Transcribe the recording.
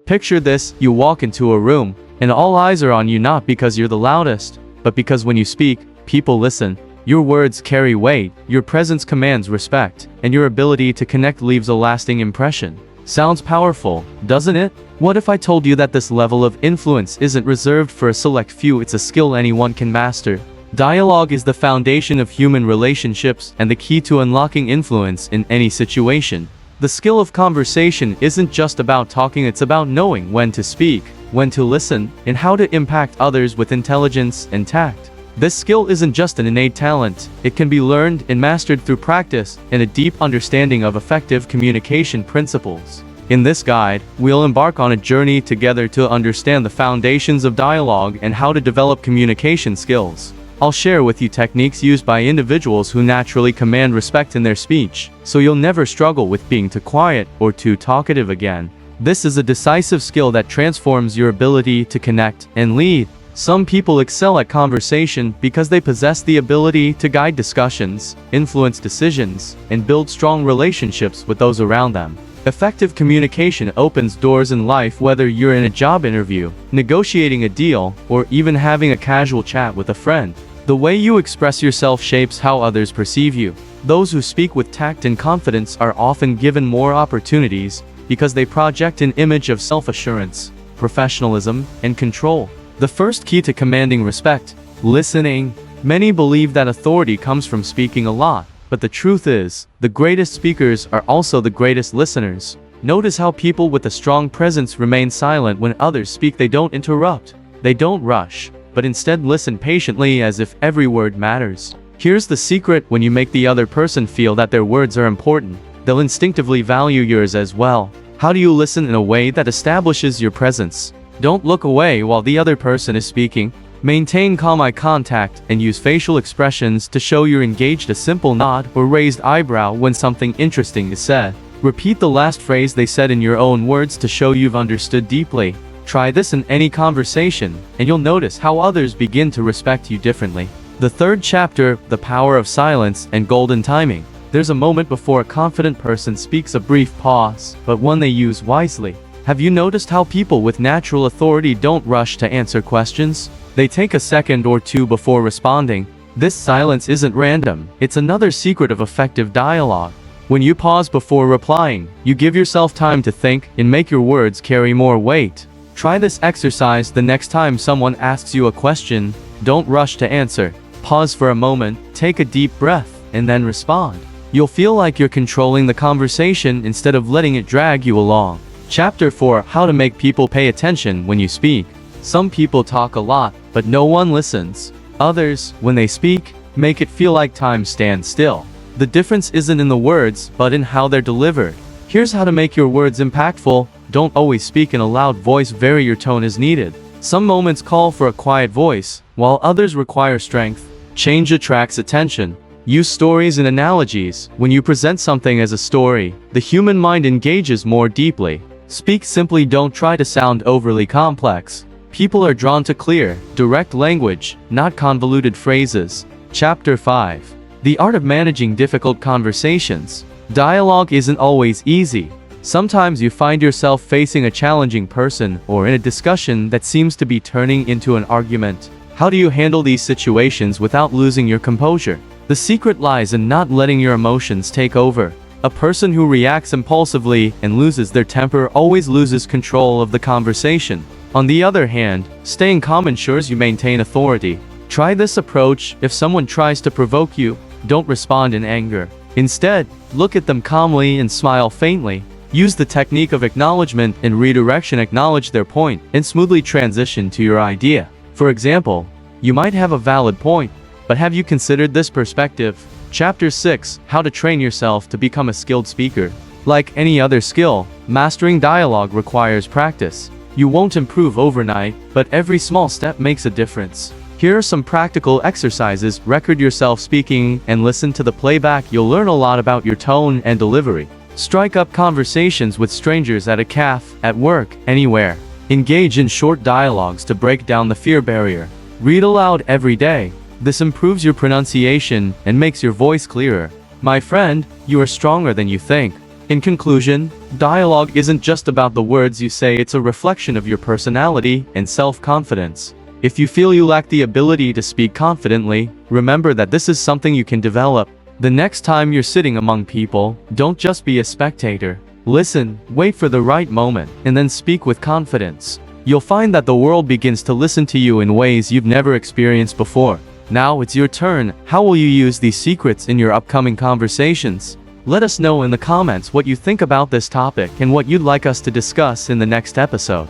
Picture this: you walk into a room, and all eyes are on you not because you're the loudest, but because when you speak, people listen. Your words carry weight, your presence commands respect, and your ability to connect leaves a lasting impression. Sounds powerful, doesn't it? What if I told you that this level of influence isn't reserved for a select few, it's a skill anyone can master? Dialogue is the foundation of human relationships and the key to unlocking influence in any situation. The skill of conversation isn't just about talking, it's about knowing when to speak, when to listen, and how to impact others with intelligence and tact. This skill isn't just an innate talent, it can be learned and mastered through practice and a deep understanding of effective communication principles. In this guide, we'll embark on a journey together to understand the foundations of dialogue and how to develop communication skills. I'll share with you techniques used by individuals who naturally command respect in their speech, so you'll never struggle with being too quiet or too talkative again. This is a decisive skill that transforms your ability to connect and lead. Some people excel at conversation because they possess the ability to guide discussions, influence decisions, and build strong relationships with those around them. Effective communication opens doors in life, whether you're in a job interview, negotiating a deal, or even having a casual chat with a friend. The way you express yourself shapes how others perceive you. Those who speak with tact and confidence are often given more opportunities because they project an image of self-assurance, professionalism, and control. The first key to commanding respect: listening. Many believe that authority comes from speaking a lot, but the truth is, the greatest speakers are also the greatest listeners. Notice how people with a strong presence remain silent when others speak. They don't interrupt, they don't rush, but instead listen patiently as if every word matters. Here's the secret: when you make the other person feel that their words are important, they'll instinctively value yours as well. How do you listen in a way that establishes your presence? Don't look away while the other person is speaking. Maintain calm eye contact and use facial expressions to show you're engaged. A simple nod or raised eyebrow when something interesting is said. Repeat the last phrase they said in your own words to show you've understood deeply. Try this in any conversation, and you'll notice how others begin to respect you differently. The third chapter: the power of silence and golden timing. There's a moment before a confident person speaks, a brief pause, but one they use wisely. Have you noticed how people with natural authority don't rush to answer questions? They take a second or two before responding. This silence isn't random, it's another secret of effective dialogue. When you pause before replying, you give yourself time to think and make your words carry more weight. Try this exercise the next time someone asks you a question. Don't rush to answer. Pause for a moment, take a deep breath, and then respond. You'll feel like you're controlling the conversation instead of letting it drag you along. Chapter 4: How to make people pay attention when you speak. Some people talk a lot, but no one listens. Others, when they speak, make it feel like time stands still. The difference isn't in the words, but in how they're delivered. Here's how to make your words impactful. Don't always speak in a loud voice. Vary your tone as needed. Some moments call for a quiet voice, while others require strength. Change attracts attention. Use stories and analogies. When you present something as a story, the human mind engages more deeply. Speak simply, don't try to sound overly complex. People are drawn to clear, direct language, not convoluted phrases. Chapter 5: The art of managing difficult conversations. Dialogue isn't always easy. Sometimes you find yourself facing a challenging person or in a discussion that seems to be turning into an argument. How do you handle these situations without losing your composure? The secret lies in not letting your emotions take over. A person who reacts impulsively and loses their temper always loses control of the conversation. On the other hand, staying calm ensures you maintain authority. Try this approach: if someone tries to provoke you, don't respond in anger. Instead, look at them calmly and smile faintly. Use the technique of acknowledgement and redirection. Acknowledge their point and smoothly transition to your idea. For example, you might have a valid point, but have you considered this perspective? Chapter 6: How to train yourself to become a skilled speaker. Like any other skill, mastering dialogue requires practice. You won't improve overnight, but every small step makes a difference. Here are some practical exercises. Record yourself speaking and listen to the playback. You'll learn a lot about your tone and delivery. Strike up conversations with strangers at a cafe, at work, anywhere. Engage in short dialogues to break down the fear barrier. Read aloud every day. This improves your pronunciation and makes your voice clearer. My friend, you are stronger than you think. In conclusion, dialogue isn't just about the words you say, it's a reflection of your personality and self-confidence. If you feel you lack the ability to speak confidently, remember that this is something you can develop. The next time you're sitting among people, don't just be a spectator. Listen, wait for the right moment, and then speak with confidence. You'll find that the world begins to listen to you in ways you've never experienced before. Now it's your turn. How will you use these secrets in your upcoming conversations? Let us know in the comments what you think about this topic and what you'd like us to discuss in the next episode.